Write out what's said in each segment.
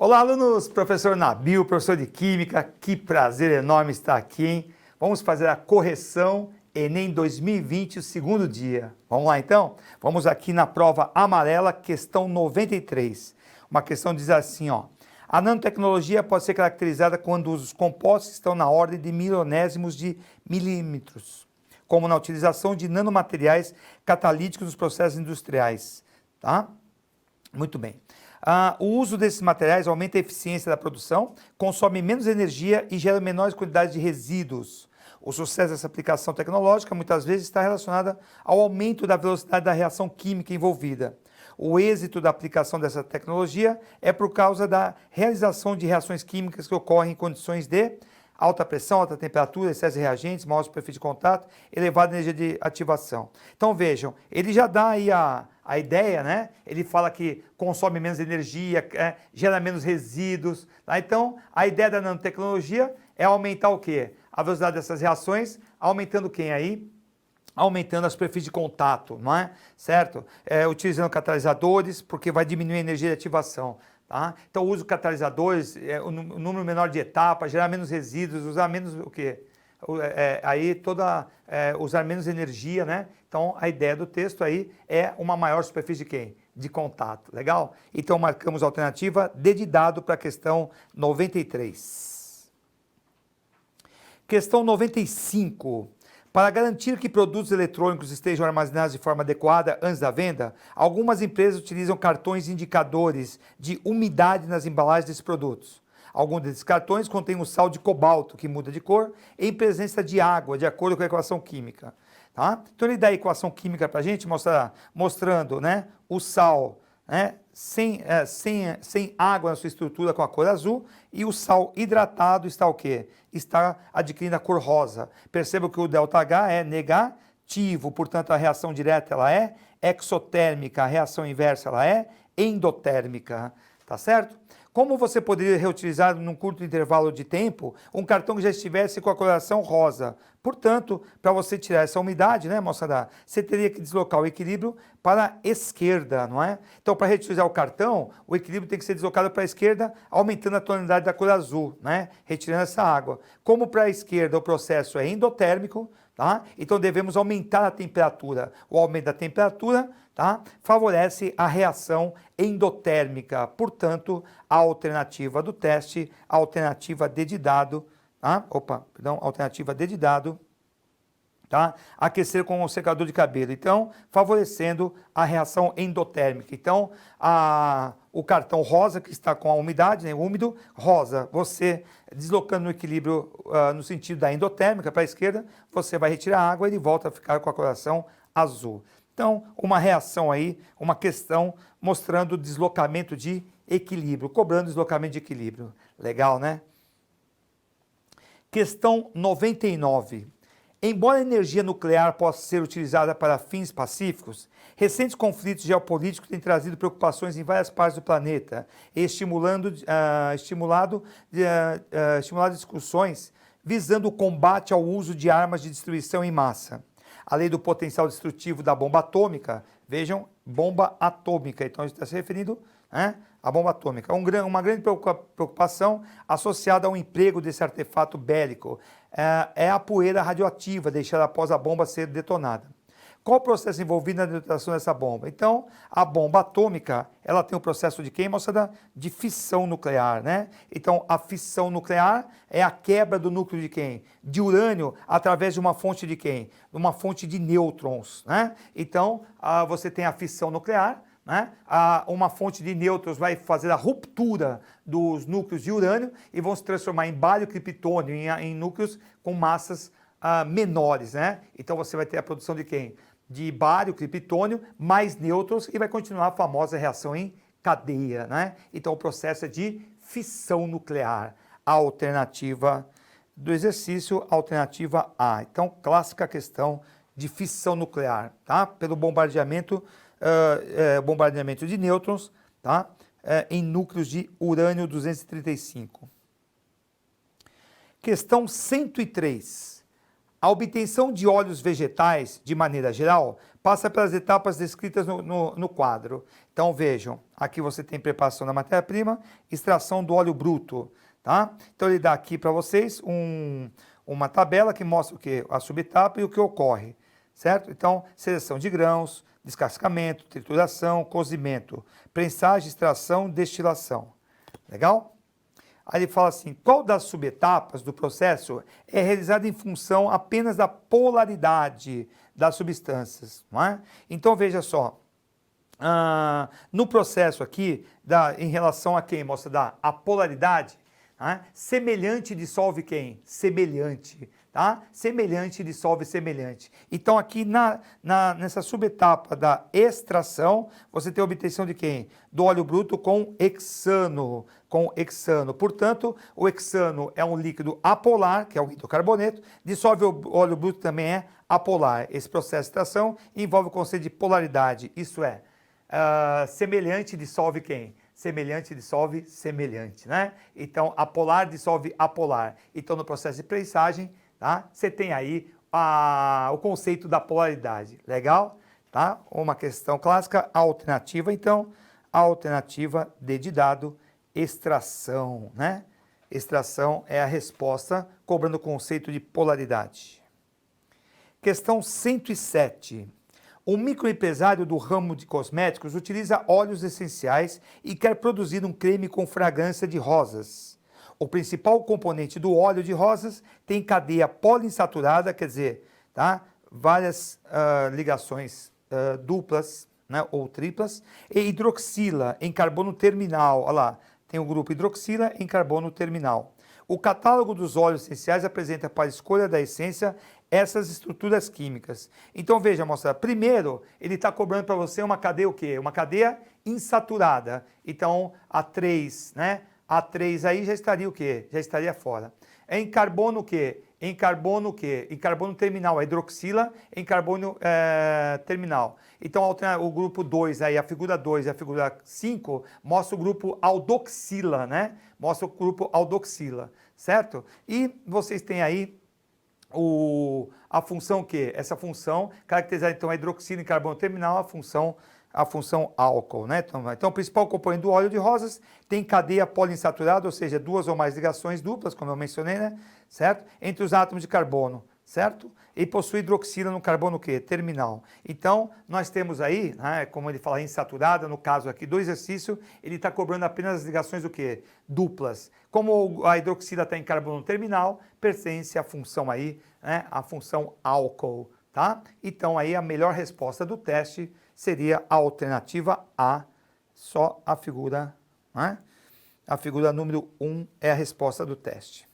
Olá, alunos! Professor Nabil, professor de Química, que prazer enorme estar aqui, hein? Vamos fazer a correção Enem 2020, o segundo dia. Vamos lá, então? Vamos aqui na prova amarela, questão 93. Uma questão diz assim, ó. A nanotecnologia pode ser caracterizada quando os compostos estão na ordem de milionésimos de milímetros, como na utilização de nanomateriais catalíticos nos processos industriais, tá? Muito bem. O uso desses materiais aumenta a eficiência da produção, consome menos energia e gera menores quantidades de resíduos. O sucesso dessa aplicação tecnológica muitas vezes está relacionado ao aumento da velocidade da reação química envolvida. O êxito da aplicação dessa tecnologia é por causa da realização de reações químicas que ocorrem em condições de alta pressão, alta temperatura, excesso de reagentes, maior superfície de contato, elevada energia de ativação. Então vejam, ele já dá aí a ideia, né? Ele fala que consome menos energia, gera menos resíduos. Tá? Então, a ideia da nanotecnologia é aumentar o quê? A velocidade dessas reações, aumentando quem aí? Aumentando a superfície de contato, não é? Certo? Utilizando catalisadores, porque vai diminuir a energia de ativação. Tá? Então, uso catalisadores, um número menor de etapas, gerar menos resíduos, usar menos o quê? Usar menos energia, né? Então, a ideia do texto aí é uma maior superfície de quem? De contato, legal? Então, marcamos a alternativa D de dado para a questão 93. Questão 95. Para garantir que produtos eletrônicos estejam armazenados de forma adequada antes da venda, algumas empresas utilizam cartões indicadores de umidade nas embalagens desses produtos. Alguns desses cartões contêm o sal de cobalto, que muda de cor, em presença de água, de acordo com a equação química. Tá? Então ele dá a equação química para a gente, mostrando, né, o sal, né, sem água na sua estrutura com a cor azul, e o sal hidratado está o quê? Está adquirindo a cor rosa. Perceba que o ΔH é negativo, portanto a reação direta ela é exotérmica, a reação inversa ela é endotérmica, tá certo? Como você poderia reutilizar num curto intervalo de tempo um cartão que já estivesse com a coloração rosa? Portanto, para você tirar essa umidade, né, moçada, você teria que deslocar o equilíbrio para a esquerda, não é? Então, para reutilizar o cartão, o equilíbrio tem que ser deslocado para a esquerda, aumentando a tonalidade da cor azul, né? Retirando essa água. Como para a esquerda o processo é endotérmico, tá? Então devemos aumentar a temperatura. O aumento da temperatura, tá, favorece a reação endotérmica. Portanto, a alternativa do teste, a alternativa D de dado, tá? Alternativa D de dado, tá? Aquecer com o secador de cabelo. Então, favorecendo a reação endotérmica. Então, o cartão rosa que está com a umidade, né, úmido, rosa, você deslocando no equilíbrio no sentido da endotérmica para a esquerda, você vai retirar a água e ele volta a ficar com a coloração azul. Então, uma reação aí, uma questão mostrando deslocamento de equilíbrio, cobrando deslocamento de equilíbrio. Legal, né? Questão 99. Embora a energia nuclear possa ser utilizada para fins pacíficos, recentes conflitos geopolíticos têm trazido preocupações em várias partes do planeta e estimulado discussões visando o combate ao uso de armas de destruição em massa. A lei do potencial destrutivo da bomba atômica, vejam, bomba atômica, então a gente está se referindo, né, à bomba atômica. Uma grande preocupação associada ao emprego desse artefato bélico é a poeira radioativa deixada após a bomba ser detonada. Qual o processo envolvido na detonação dessa bomba? Então, a bomba atômica, ela tem o processo de quem, moçada? De fissão nuclear, né? Então, a fissão nuclear é a quebra do núcleo de quem? De urânio, através de uma fonte de quem? Uma fonte de nêutrons, né? Então, você tem a fissão nuclear, né? Uma fonte de nêutrons vai fazer a ruptura dos núcleos de urânio e vão se transformar em bário criptônio, em núcleos com massas menores, né? Então, você vai ter a produção de quem? De bário, criptônio, mais nêutrons e vai continuar a famosa reação em cadeia, né? Então o processo é de fissão nuclear. A alternativa do exercício, alternativa A. Então, clássica questão de fissão nuclear, tá? Pelo bombardeamento de nêutrons, tá? Em núcleos de urânio 235. Questão 103. A obtenção de óleos vegetais, de maneira geral, passa pelas etapas descritas no quadro. Então vejam, aqui você tem preparação da matéria-prima, extração do óleo bruto, tá? Então ele dá aqui para vocês uma tabela que mostra o que? A subetapa e o que ocorre, certo? Então, seleção de grãos, descascamento, trituração, cozimento, prensagem, extração, destilação. Legal? Aí ele fala assim, qual das subetapas do processo é realizada em função apenas da polaridade das substâncias, não é? Então veja só, no processo aqui, em relação a quem mostra a polaridade, semelhante dissolve quem? Semelhante, tá? Semelhante dissolve semelhante. Então aqui nessa subetapa da extração, você tem a obtenção de quem? Do óleo bruto com hexano. Portanto, o hexano é um líquido apolar, que é o hidrocarboneto, dissolve o óleo bruto também é apolar. Esse processo de extração envolve o conceito de polaridade, isso é, semelhante dissolve quem? Semelhante dissolve semelhante, né? Então, apolar dissolve apolar. Então, no processo de prensagem, tá? Você tem aí o conceito da polaridade. Legal? Tá? Uma questão clássica, alternativa, então, alternativa D de dado, extração, né? Extração é a resposta, cobrando o conceito de polaridade. Questão 107. Um microempresário do ramo de cosméticos utiliza óleos essenciais e quer produzir um creme com fragrância de rosas. O principal componente do óleo de rosas tem cadeia poliinsaturada, quer dizer, tá? Várias ligações duplas, né, ou triplas, e hidroxila em carbono terminal. Olha lá, tem o grupo hidroxila em carbono terminal. O catálogo dos óleos essenciais apresenta para a escolha da essência essas estruturas químicas. Então veja, moça, primeiro ele está cobrando para você uma cadeia o quê? Uma cadeia insaturada. Então A3, né? A3 aí já estaria o quê? Já estaria fora. Em carbono o quê? Em carbono o quê? Em carbono terminal, a hidroxila em carbono terminal. Então o grupo 2, aí, a figura 2 e a figura 5 mostra o grupo aldoxila, né? Mostra o grupo aldoxila, certo? E vocês têm aí a função o quê? Essa função caracterizada então a hidroxila em carbono terminal, a função álcool, né? Então o principal componente do óleo de rosas tem cadeia poliinsaturada, ou seja, duas ou mais ligações duplas, como eu mencionei, né? Certo? Entre os átomos de carbono, certo? E possui hidroxila no carbono o quê? Terminal. Então, nós temos aí, né, como ele fala, insaturada, no caso aqui do exercício, ele está cobrando apenas as ligações do quê? Duplas. Como a hidroxila está em carbono terminal, pertence à função aí, né, a função álcool, tá? Então, aí a melhor resposta do teste seria a alternativa A, só a figura, né? A figura número 1 é a resposta do teste.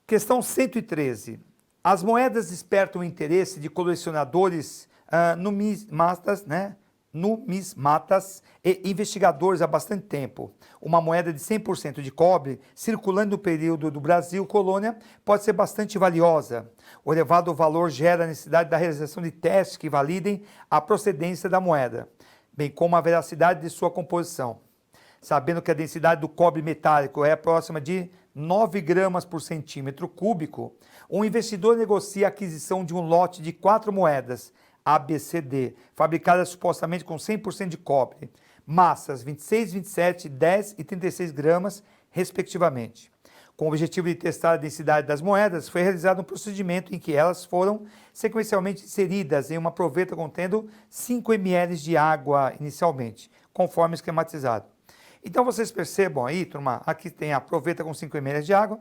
Questão 113. As moedas despertam o interesse de colecionadores numismatas, né? Numismatas e investigadores há bastante tempo. Uma moeda de 100% de cobre, circulando no período do Brasil colônia, pode ser bastante valiosa. O elevado valor gera a necessidade da realização de testes que validem a procedência da moeda, bem como a veracidade de sua composição. Sabendo que a densidade do cobre metálico é próxima de 9 gramas por centímetro cúbico, um investidor negocia a aquisição de um lote de 4 moedas, ABCD, fabricadas supostamente com 100% de cobre, massas 26, 27, 10 e 36 gramas, respectivamente. Com o objetivo de testar a densidade das moedas, foi realizado um procedimento em que elas foram sequencialmente inseridas em uma proveta contendo 5 ml de água inicialmente, conforme esquematizado. Então vocês percebam aí, turma, aqui tem a proveta com 5 ml de água.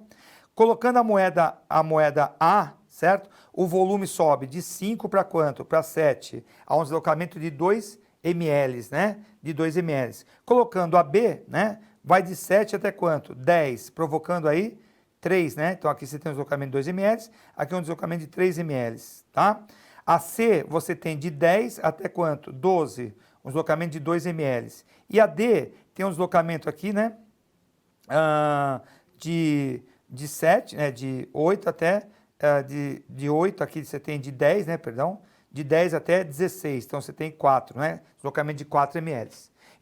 Colocando a moeda A, certo? O volume sobe de 5 para quanto? Para 7, a um deslocamento de 2 ml, né? De 2 ml. Colocando a B, né? Vai de 7 até quanto? 10, provocando aí 3, né? Então aqui você tem um deslocamento de 2 ml, aqui um deslocamento de 3 ml, tá? A C você tem de 10 até quanto? 12, um deslocamento de 2 ml. E a D tem um deslocamento aqui, né? De 7, né? De 8 até, de 8, aqui você tem de 10, né? Perdão, de 10 até 16, então você tem 4, né? Deslocamento de 4 ml.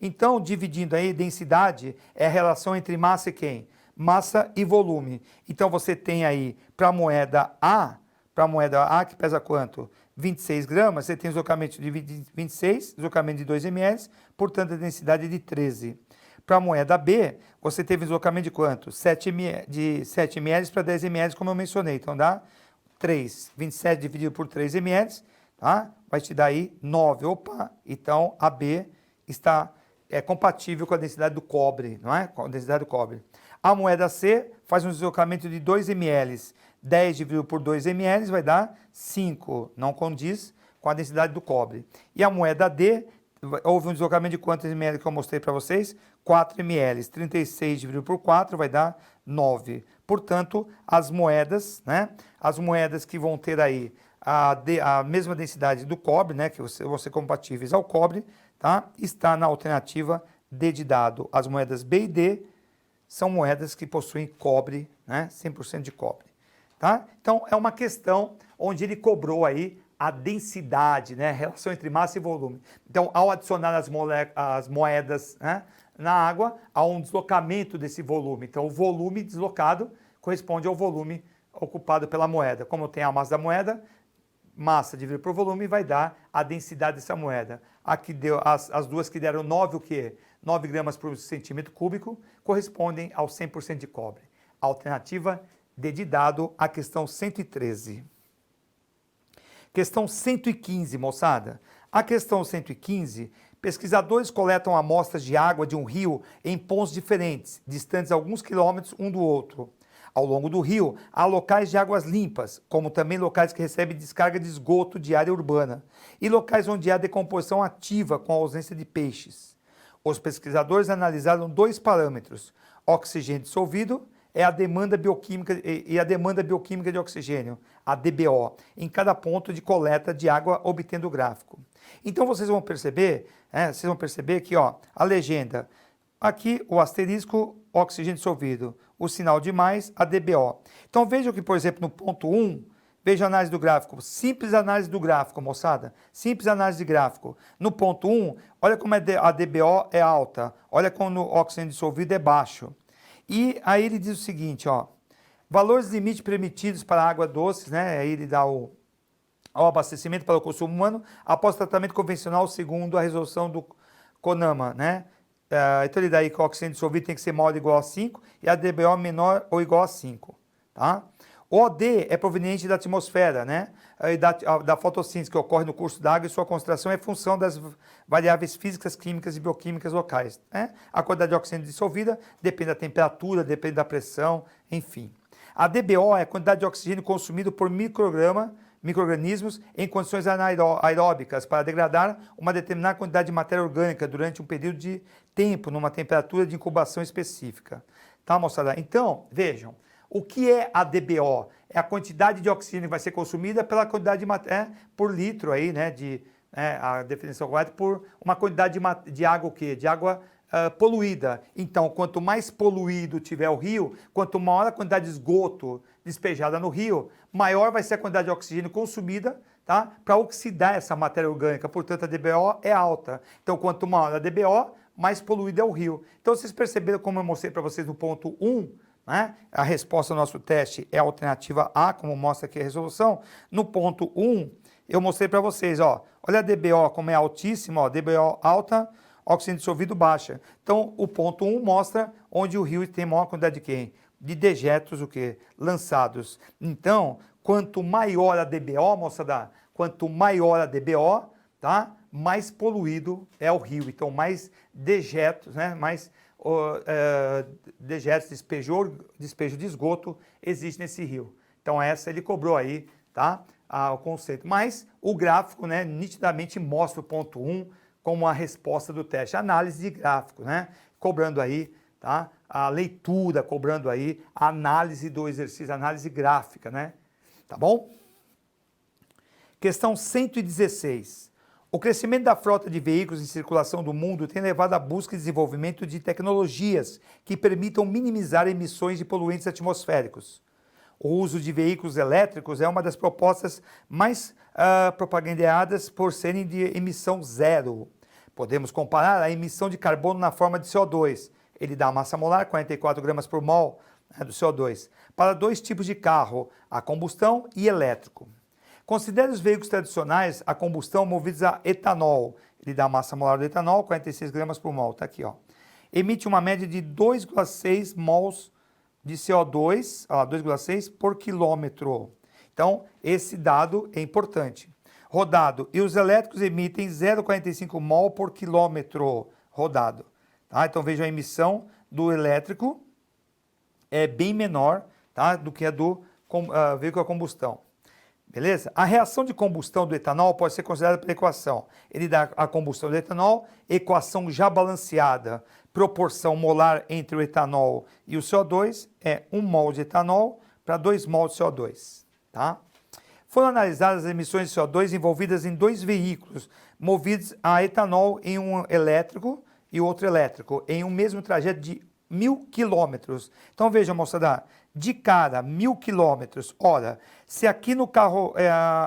Então, dividindo aí, densidade é a relação entre massa e quem? Massa e volume. Então, você tem aí para a moeda A, que pesa quanto? 26 gramas, você tem deslocamento de 26, deslocamento de 2 ml, portanto a densidade é de 13. Para a moeda B, você teve deslocamento de quanto? 7 ml, de 7 ml para 10 ml, como eu mencionei. Então dá 3, 27 dividido por 3 ml, tá? Vai te dar aí 9. Opa, então a B está compatível com a densidade do cobre, não é? Com a densidade do cobre. A moeda C faz um deslocamento de 2 ml. 10 dividido por 2 ml vai dar 5, não condiz com a densidade do cobre. E a moeda D, houve um deslocamento de quantos ml que eu mostrei para vocês? 4 ml. 36 dividido por 4 vai dar 9. Portanto, as moedas, né? As moedas que vão ter aí a mesma densidade do cobre, né? Que vão ser compatíveis ao cobre, tá? Está na alternativa D de dado. As moedas B e D são moedas que possuem cobre, né? 100% de cobre. Tá? Então, é uma questão onde ele cobrou aí a densidade, né? A relação entre massa e volume. Então, ao adicionar as moedas, né, na água, há um deslocamento desse volume. Então, o volume deslocado corresponde ao volume ocupado pela moeda. Como tem a massa da moeda, massa dividido por volume vai dar a densidade dessa moeda. Aqui deu as duas que deram 9, o quê? 9 gramas por centímetro cúbico, correspondem ao 100% de cobre. Alternativa D de dado, a questão 113. Questão 115, moçada. A questão 115, pesquisadores coletam amostras de água de um rio em pontos diferentes, distantes alguns quilômetros um do outro. Ao longo do rio, há locais de águas limpas, como também locais que recebem descarga de esgoto de área urbana, e locais onde há decomposição ativa com a ausência de peixes. Os pesquisadores analisaram 2 parâmetros, oxigênio dissolvido é a demanda bioquímica e a demanda bioquímica de oxigênio, a DBO, em cada ponto de coleta de água obtendo o gráfico. Então vocês vão perceber, que ó, a legenda, aqui o asterisco, oxigênio dissolvido, o sinal de mais, a DBO. Então vejam que, por exemplo, no ponto 1, veja a análise do gráfico, simples análise do gráfico, moçada, simples análise de gráfico. No ponto 1, olha como a DBO é alta, olha como o oxigênio dissolvido é baixo. E aí ele diz o seguinte, ó, valores limite permitidos para água doces, né? Aí ele dá o abastecimento para o consumo humano após tratamento convencional segundo a resolução do CONAMA, né? Então ele dá aí que o oxigênio dissolvido tem que ser maior ou igual a 5 e a DBO menor ou igual a 5, tá? O OD é proveniente da atmosfera, né? Da fotossíntese que ocorre no curso d'água e sua concentração é função das variáveis físicas, químicas e bioquímicas locais, né? A quantidade de oxigênio dissolvida depende da temperatura, depende da pressão, enfim. A DBO é a quantidade de oxigênio consumido por micro-organismos em condições anaeróbicas para degradar uma determinada quantidade de matéria orgânica durante um período de tempo, numa temperatura de incubação específica. Tá, moçada? Então, vejam. O que é a DBO? É a quantidade de oxigênio que vai ser consumida pela quantidade de matéria por litro aí, né? A definição correta por uma quantidade de água o quê? De água poluída. Então, quanto mais poluído tiver o rio, quanto maior a quantidade de esgoto despejada no rio, maior vai ser a quantidade de oxigênio consumida, tá? Para oxidar essa matéria orgânica. Portanto, a DBO é alta. Então, quanto maior a DBO, mais poluído é o rio. Então, vocês perceberam como eu mostrei para vocês no ponto 1, né? A resposta do nosso teste é a alternativa A, como mostra aqui a resolução. No ponto 1, eu mostrei para vocês, ó, olha a DBO como é altíssima, ó, DBO alta, oxigênio dissolvido baixa. Então, o ponto 1 mostra onde o rio tem maior quantidade de quem? De dejetos, o quê? Lançados. Então, quanto maior a DBO, moçada, quanto maior a DBO, tá? Mais poluído é o rio. Então, mais dejetos, né? Mais dejetos, despejo de esgoto existe nesse rio. Então essa ele cobrou aí, tá? O conceito. Mas o gráfico, né, nitidamente mostra o ponto 1 como a resposta do teste. Análise de gráfico, né? Cobrando aí, tá? A leitura, cobrando aí a análise do exercício, análise gráfica, né? Tá bom? Questão 116. O crescimento da frota de veículos em circulação do mundo tem levado à busca e desenvolvimento de tecnologias que permitam minimizar emissões de poluentes atmosféricos. O uso de veículos elétricos é uma das propostas mais propagandeadas por serem de emissão zero. Podemos comparar a emissão de carbono na forma de CO2. Ele dá massa molar, 44 gramas por mol, né, do CO2, para 2 tipos de carro, a combustão e elétrico. Considere os veículos tradicionais a combustão movidos a etanol. Ele dá a massa molar do etanol, 46 gramas por mol. Está aqui, ó. Emite uma média de 2,6 mols de CO2, 2,6 por quilômetro. Então, esse dado é importante. Rodado. E os elétricos emitem 0,45 mol por quilômetro rodado. Tá? Então, veja a emissão do elétrico é bem menor, tá, do que a do veículo a combustão. Beleza? A reação de combustão do etanol pode ser considerada pela equação. Ele dá a combustão do etanol, equação já balanceada, proporção molar entre o etanol e o CO2 é 1 mol de etanol para 2 mol de CO2. Tá? Foram analisadas as emissões de CO2 envolvidas em 2 veículos movidos a etanol em um elétrico e outro elétrico, em um mesmo trajeto de 1.000 quilômetros. Então veja, moçada, de cara, 1.000 quilômetros. Ora, se aqui no carro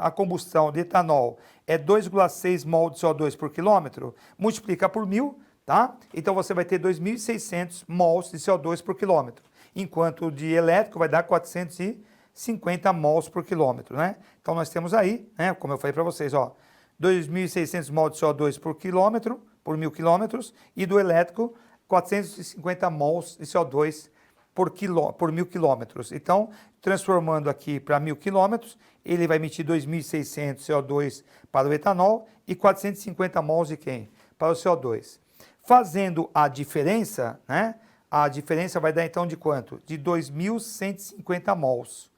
a combustão de etanol é 2,6 mol de CO2 por quilômetro, multiplica por 1.000, tá? Então você vai ter 2.600 mols de CO2 por quilômetro, enquanto de elétrico vai dar 450 mols por quilômetro, né? Então nós temos aí, né, como eu falei para vocês, ó, 2.600 mols de CO2 por quilômetro, por 1.000 quilômetros, e do elétrico 450 mols de CO2 por 1.000 quilômetros. Então, transformando aqui para 1.000 quilômetros, ele vai emitir 2.600 CO2 para o etanol e 450 mols de quem? Para o CO2. Fazendo a diferença, né? A diferença vai dar então de quanto? De 2.150 mols.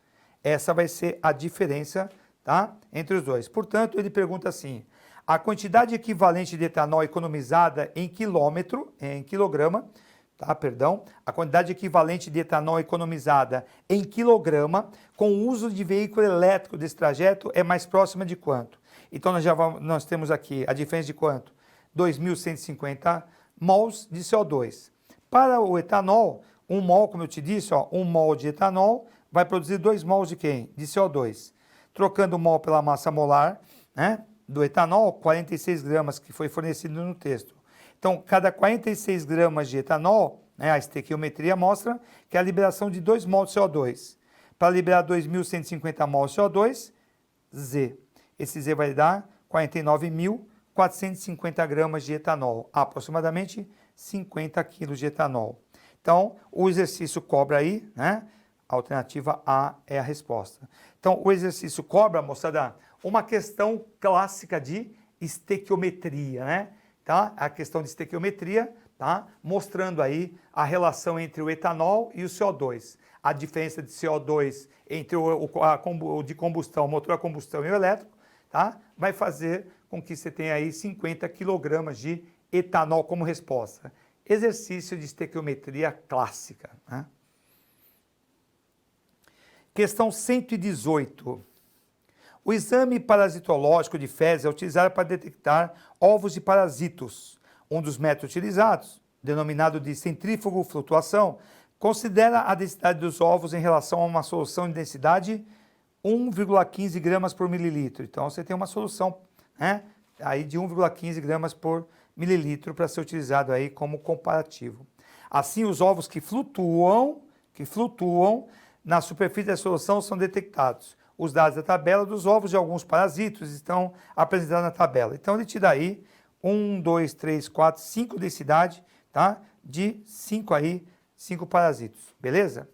Essa vai ser a diferença, tá, entre os dois. Portanto, ele pergunta assim: a quantidade equivalente de etanol economizada em quilograma, tá, perdão, a quantidade equivalente de etanol economizada em quilograma com o uso de veículo elétrico desse trajeto é mais próxima de quanto? Então nós temos aqui a diferença de quanto? 2.150 mols de CO2. Para o etanol, 1 mol, como eu te disse, ó, 1 mol de etanol vai produzir 2 mols de quem? De CO2. Trocando o mol pela massa molar, né, do etanol, 46 gramas que foi fornecido no texto. Então, cada 46 gramas de etanol, né, a estequiometria mostra que a liberação de 2 mols de CO2. Para liberar 2.150 mols de CO2, Z. Esse Z vai dar 49.450 gramas de etanol, aproximadamente 50 quilos de etanol. Então, o exercício cobra aí, né? A alternativa A é a resposta. Então, o exercício cobra, moçada, uma questão clássica de estequiometria, né? Tá? A questão de estequiometria, tá? Mostrando aí a relação entre o etanol e o CO2. A diferença de CO2 entre o de combustão, o motor a combustão e o elétrico, tá? Vai fazer com que você tenha aí 50 quilogramas de etanol como resposta. Exercício de estequiometria clássica, né? Questão 118. O exame parasitológico de fezes é utilizado para detectar ovos de parasitos. Um dos métodos utilizados, denominado de centrífugo flutuação, considera a densidade dos ovos em relação a uma solução de densidade 1,15 gramas por mililitro. Então, você tem uma solução, né, aí de 1,15 gramas por mililitro para ser utilizado aí como comparativo. Assim, os ovos que flutuam na superfície da solução são detectados. Os dados da tabela dos ovos de alguns parasitos estão apresentados na tabela. Então, ele te dá aí 1, 2, 3, 4, 5 densidade, tá? De 5 parasitos, beleza?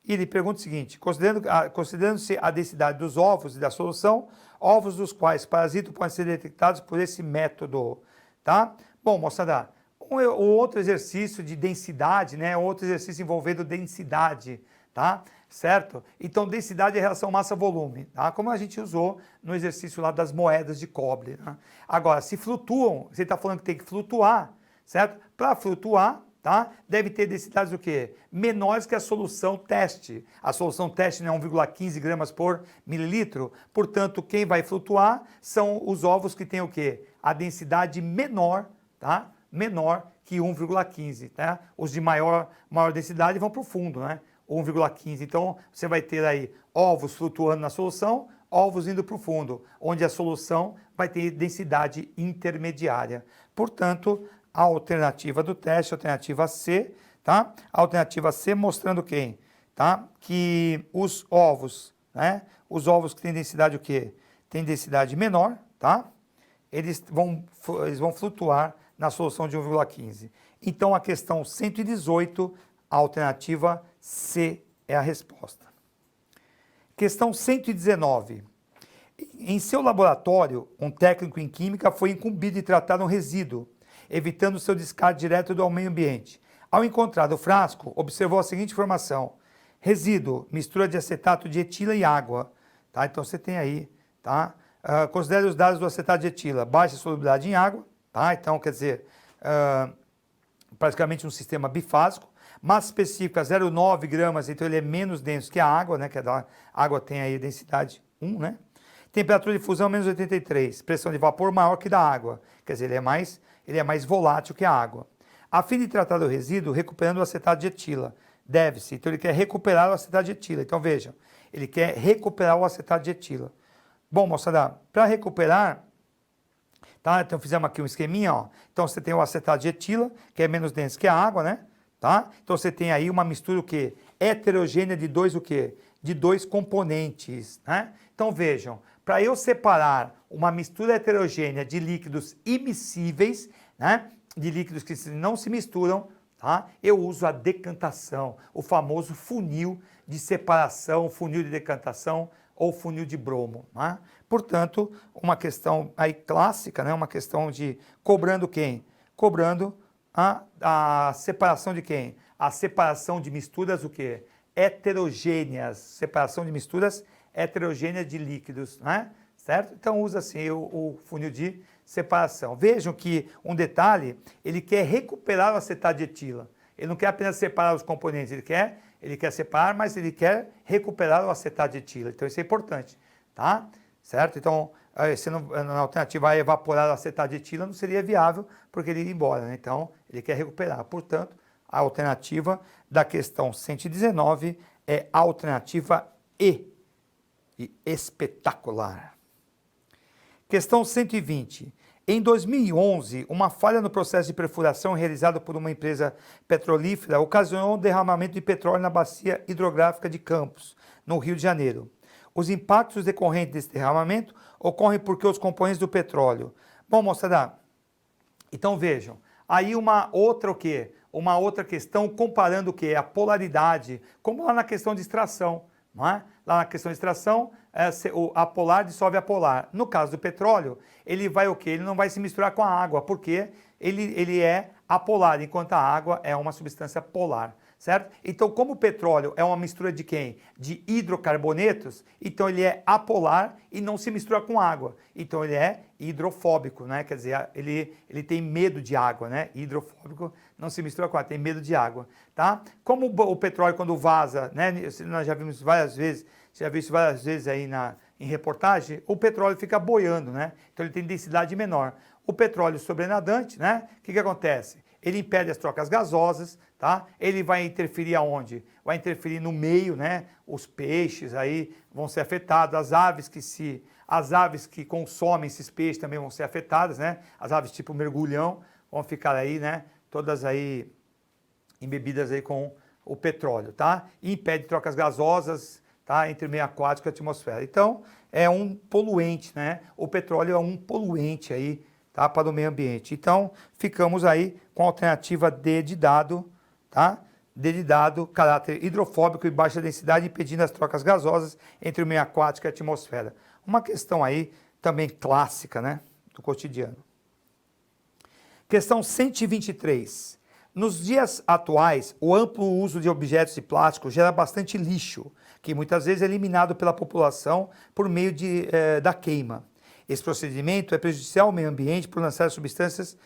E ele pergunta o seguinte: considerando-se a densidade dos ovos e da solução, ovos dos quais parasitos podem ser detectados por esse método, tá? Bom, moçada, o outro exercício de densidade, né? Outro exercício envolvendo densidade, tá? Certo? Então, densidade é relação massa-volume, tá? Como a gente usou no exercício lá das moedas de cobre, né? Agora, se flutuam, você está falando que tem que flutuar, certo? Para flutuar, tá? Deve ter densidades o quê? Menores que a solução teste. A solução teste não é 1,15 gramas por mililitro, portanto, quem vai flutuar são os ovos que têm o quê? A densidade menor, tá? Menor que 1,15, tá? Os de maior densidade vão para o fundo, né? 1,15. Então, você vai ter aí ovos flutuando na solução, ovos indo para o fundo, onde a solução vai ter densidade intermediária. Portanto, a alternativa do teste, a alternativa C, tá? A alternativa C mostrando quem? Tá? Que os ovos, né? Os ovos que têm densidade o quê? têm densidade menor, tá? Eles vão flutuar na solução de 1,15. Então, a questão 118, a alternativa C é a resposta. Questão 119. Em seu laboratório, um técnico em química foi incumbido de tratar um resíduo, evitando seu descarte direto do meio ambiente. Ao encontrar o frasco, observou a seguinte informação: resíduo, mistura de acetato de etila e água. Tá? Então, você tem aí, tá? Considere os dados do acetato de etila: baixa solubilidade em água, tá? Então, quer dizer, praticamente um sistema bifásico. Massa específica 0,9 gramas, então ele é menos denso que a água, né? Que a água tem aí densidade 1, né? Temperatura de fusão menos 83, pressão de vapor maior que da água, quer dizer, ele é mais volátil que a água. A fim de tratar do resíduo, recuperando o acetato de etila, deve-se, então ele quer recuperar o acetato de etila. Então vejam, ele quer recuperar o acetato de etila. Bom, moçada, para recuperar, tá? Então fizemos aqui um esqueminha, ó. Então você tem o acetato de etila, que é menos denso que a água, né? Tá? Então você tem aí uma mistura o quê? Heterogênea de dois o quê? De dois componentes, né? Então vejam, para eu separar uma mistura heterogênea de líquidos immiscíveis, né? De líquidos que não se misturam, tá? Eu uso a decantação, o famoso funil de separação, funil de decantação ou funil de bromo, né? Portanto, uma questão aí clássica, né? Uma questão de cobrando quem? Cobrando a separação de quem? A separação de misturas o quê? Heterogêneas, separação de misturas heterogêneas de líquidos, né? Certo? Então usa assim o funil de separação. Vejam que um detalhe, ele quer recuperar o acetato de etila. Ele não quer apenas separar os componentes, ele quer separar, mas ele quer recuperar o acetato de etila. Então isso é importante, tá? Certo? Então, se na alternativa a evaporar o acetato de etila não seria viável, porque ele iria embora, né? Então, ele quer recuperar. Portanto, a alternativa da questão 119 é a alternativa E, de espetacular. Questão 120. Em 2011, uma falha no processo de perfuração realizado por uma empresa petrolífera ocasionou um derramamento de petróleo na bacia hidrográfica de Campos, no Rio de Janeiro. Os impactos decorrentes desse derramamento ocorrem porque os componentes do petróleo... Bom, moçada, então vejam, aí uma outra o quê? Uma outra questão comparando o quê? A polaridade, como lá na questão de extração, não é? Lá na questão de extração, a polar dissolve a polar. No caso do petróleo, ele vai o quê? Ele não vai se misturar com a água, porque ele é apolar, enquanto a água é uma substância polar, certo? Então, como o petróleo é uma mistura de quem? De hidrocarbonetos, então ele é apolar e não se mistura com água. Então ele é hidrofóbico, né? Quer dizer, ele tem medo de água, né? Hidrofóbico não se mistura com água, tem medo de água, tá? Como o petróleo quando vaza, né? Nós já vimos várias vezes, já viu isso várias vezes aí em reportagem, o petróleo fica boiando, né? Então ele tem densidade menor. O petróleo sobrenadante, né? O que acontece? Ele impede as trocas gasosas, tá? Ele vai interferir aonde? Vai interferir no meio, né? Os peixes aí vão ser afetados, as aves que consomem esses peixes também vão ser afetadas, né? As aves tipo mergulhão vão ficar aí, né? Todas aí embebidas aí com o petróleo, tá? E impede trocas gasosas, tá? Entre o meio aquático e a atmosfera. Então, é um poluente, né? O petróleo é um poluente aí, tá? Para o meio ambiente. Então, ficamos aí com a alternativa D de dado, tá? D de dado, caráter hidrofóbico e baixa densidade, impedindo as trocas gasosas entre o meio aquático e a atmosfera. Uma questão aí também clássica, né? Do cotidiano. Questão 123. Nos dias atuais, o amplo uso de objetos de plástico gera bastante lixo, que muitas vezes é eliminado pela população por meio da queima. Esse procedimento é prejudicial ao meio ambiente por lançar substâncias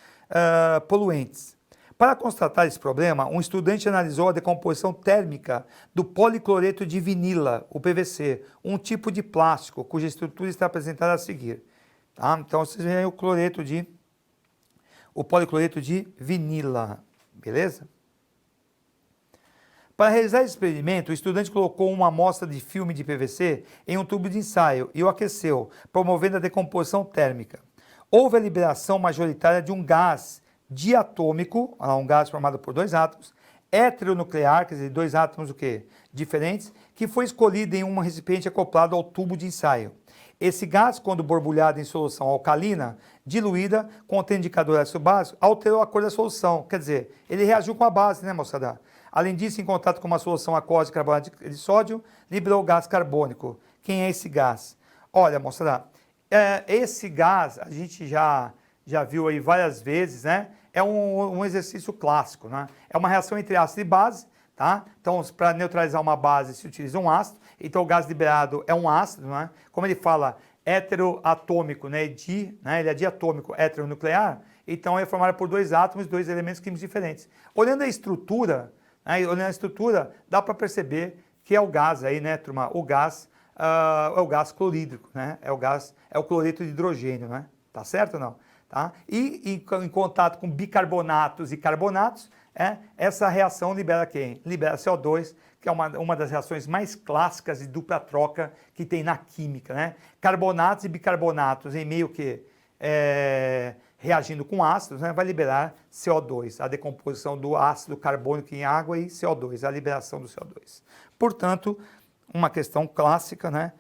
poluentes. Para constatar esse problema, um estudante analisou a decomposição térmica do policloreto de vinila, o PVC, um tipo de plástico cuja estrutura está apresentada a seguir. Tá? Então, vocês veem aí o policloreto de vinila, beleza? Para realizar esse experimento, o estudante colocou uma amostra de filme de PVC em um tubo de ensaio e o aqueceu, promovendo a decomposição térmica. Houve a liberação majoritária de um gás diatômico, um gás formado por dois átomos, heteronuclear, quer dizer, dois átomos o quê? Diferentes, que foi escolhido em um recipiente acoplado ao tubo de ensaio. Esse gás, quando borbulhado em solução alcalina, diluída, contém indicador ácido básico, alterou a cor da solução. Quer dizer, ele reagiu com a base, né, moçada? Além disso, em contato com uma solução aquosa de carbonato de sódio, liberou o gás carbônico. Quem é esse gás? Olha, moçada, esse gás a gente já viu aí várias vezes, né? É um exercício clássico, né? É uma reação entre ácido e base, tá? Então, para neutralizar uma base se utiliza um ácido. Então, o gás liberado é um ácido, né? Como ele fala, heteroatômico, né? Ele é diatômico heteronuclear, então é formado por dois átomos, dois elementos químicos diferentes. Olhando a estrutura, dá para perceber que é o gás aí, né, turma? O gás é o gás clorídrico, né? É o cloreto de hidrogênio, né? Tá certo ou não? Tá? E em contato com bicarbonatos e carbonatos, essa reação libera quem? Libera CO2, que é uma das reações mais clássicas de dupla troca que tem na química, né? Carbonatos e bicarbonatos em meio que reagindo com ácidos, né, vai liberar CO2, a decomposição do ácido carbônico em água e CO2, a liberação do CO2. Portanto, uma questão clássica, né?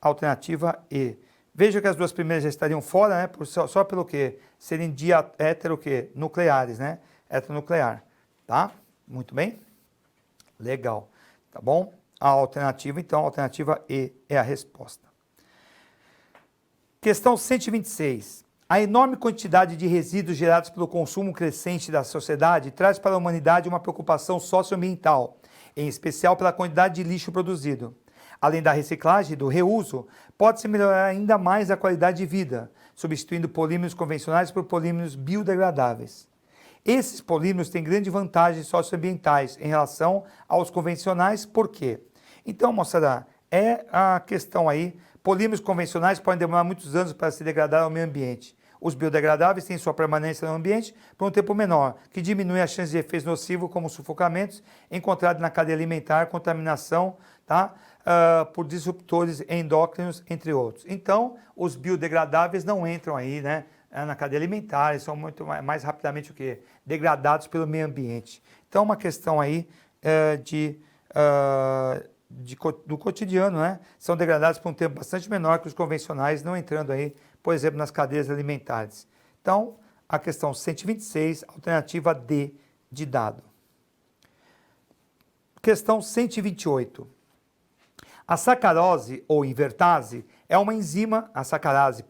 Alternativa E. Veja que as duas primeiras já estariam fora, né? Só pelo que serem nucleares, né? Heteronuclear, tá? Muito bem? Legal, tá bom? A alternativa, então, a alternativa E é a resposta. Questão 126. A enorme quantidade de resíduos gerados pelo consumo crescente da sociedade traz para a humanidade uma preocupação socioambiental, em especial pela quantidade de lixo produzido. Além da reciclagem e do reuso, pode-se melhorar ainda mais a qualidade de vida, substituindo polímeros convencionais por polímeros biodegradáveis. Esses polímeros têm grandes vantagens socioambientais em relação aos convencionais, por quê? Então, moçada, é a questão aí, polímeros convencionais podem demorar muitos anos para se degradar ao meio ambiente. Os biodegradáveis têm sua permanência no ambiente por um tempo menor, que diminui a chance de efeitos nocivos como sufocamentos encontrados na cadeia alimentar, contaminação, tá? Por disruptores endócrinos, entre outros. Então, os biodegradáveis não entram aí, né, na cadeia alimentar, eles são muito mais rapidamente o quê? Degradados pelo meio ambiente. Então, uma questão aí do cotidiano, né? São degradados por um tempo bastante menor que os convencionais, não entrando aí, por exemplo, nas cadeias alimentares. Então, a questão 126, alternativa D de dado. Questão 128. A sacarose ou invertase é uma enzima, a sacarase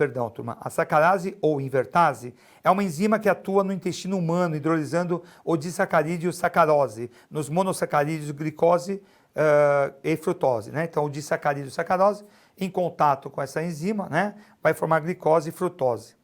ou invertase é uma enzima que atua no intestino humano, hidrolisando o disacarídeo sacarose, nos monossacarídeos glicose e frutose, né? Então, o disacarídeo sacarose, em contato com essa enzima, né, vai formar glicose e frutose,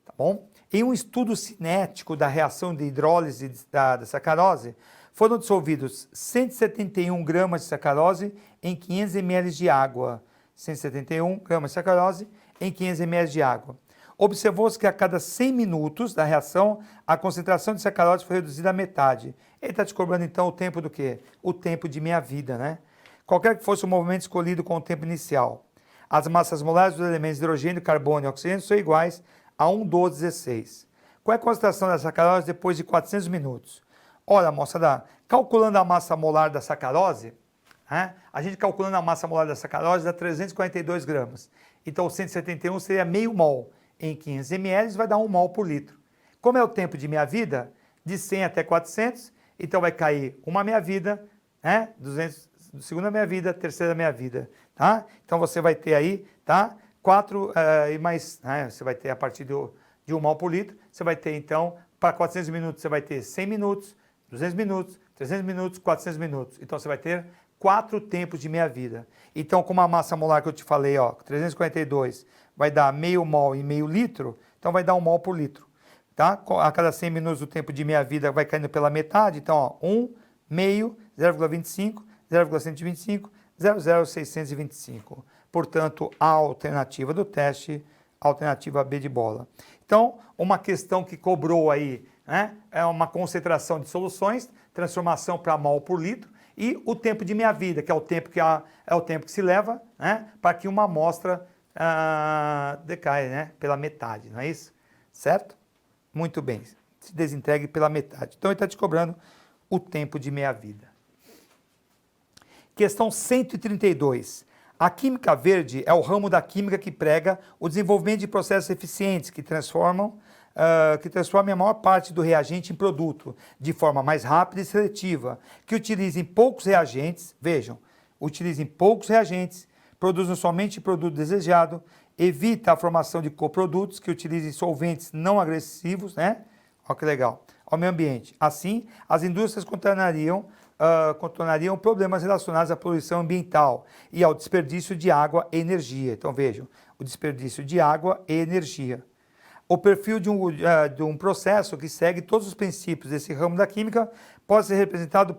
tá bom? Em um estudo cinético da reação de hidrólise da sacarose, foram dissolvidos 171 gramas de sacarose em 500 ml de água. 171 gramas de sacarose em 500 ml de água. Observou-se que a cada 100 minutos da reação, a concentração de sacarose foi reduzida à metade. Ele está te cobrando, então, o tempo do quê? O tempo de meia vida, né? Qualquer que fosse o movimento escolhido com o tempo inicial. As massas molares dos elementos hidrogênio, carbono e oxigênio são iguais a 1,1216. Qual é a concentração da sacarose depois de 400 minutos? Olha, moçada, calculando a massa molar da sacarose, a gente calculando a massa molar da sacarose dá 342 gramas. Então, 171 seria meio mol. Em 500 ml vai dar 1 mol por litro. Como é o tempo de meia-vida, de 100 até 400, então vai cair uma meia-vida, 200, segunda meia-vida, terceira meia-vida, tá? Então, você vai ter aí, tá? 4 e mais, você vai ter a partir de 1 mol por litro, você vai ter, então, para 400 minutos, você vai ter 100 minutos, 200 minutos, 300 minutos, 400 minutos. Então, você vai ter 4 tempos de meia-vida. Então, como a massa molar que eu te falei, 342, vai dar meio mol e meio litro, então vai dar 1 mol por litro. Tá? A cada 100 minutos o tempo de meia-vida vai caindo pela metade, então, 1, meio, 0,25, 0,125, 0,0625. Portanto, a alternativa do teste, a alternativa B de bola. Então, uma questão que cobrou aí, né, é uma concentração de soluções, transformação para mol por litro, e o tempo de meia-vida, que é o tempo que se leva, né, para que uma amostra decaia, né, pela metade, não é isso? Certo? Muito bem, se desintegre pela metade. Então, ele está te cobrando o tempo de meia-vida. Questão 132. A química verde é o ramo da química que prega o desenvolvimento de processos eficientes que transformam a maior parte do reagente em produto, de forma mais rápida e seletiva, que utilizem poucos reagentes, vejam, utilizem poucos reagentes, produzam somente o produto desejado, evita a formação de coprodutos, que utilizem solventes não agressivos, né? Olha que legal, ao meio ambiente. Assim, as indústrias contornariam problemas relacionados à poluição ambiental e ao desperdício de água e energia. Então vejam, o desperdício de água e energia. O perfil de um processo que segue todos os princípios desse ramo da química pode ser representado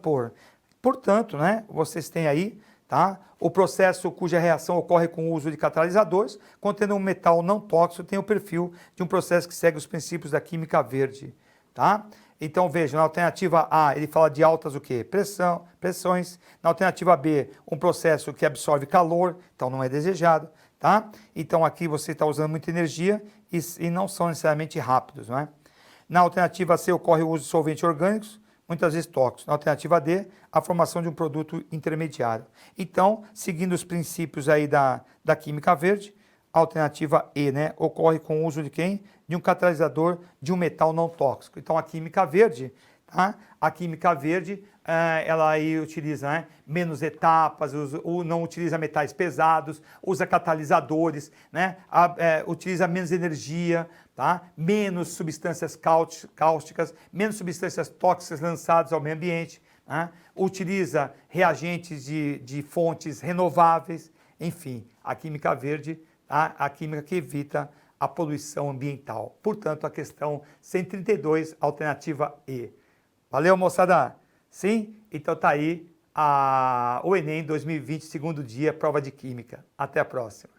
portanto, né, vocês têm aí, tá, o processo cuja reação ocorre com o uso de catalisadores, contendo um metal não tóxico, tem o perfil de um processo que segue os princípios da química verde, tá? Então vejam, na alternativa A ele fala de altas o quê? Pressões. Na alternativa B, um processo que absorve calor, então não é desejado, tá? Então aqui você está usando muita energia e não são necessariamente rápidos, não é? Na alternativa C ocorre o uso de solventes orgânicos, muitas vezes tóxicos. Na alternativa D, a formação de um produto intermediário. Então, seguindo os princípios aí da química verde, a alternativa E, né, ocorre com o uso de quem? De um catalisador de um metal não tóxico. Então, a química verde, tá? A química verde, ela aí utiliza, né, menos etapas, não utiliza metais pesados, usa catalisadores, né, utiliza menos energia, tá? Menos substâncias cáusticas, menos substâncias tóxicas lançadas ao meio ambiente, né? Utiliza reagentes de fontes renováveis, enfim, a química verde, a química que evita a poluição ambiental. Portanto, a questão 132, alternativa E. Valeu, moçada? Sim? Então tá aí o Enem 2020, segundo dia, prova de Química. Até a próxima.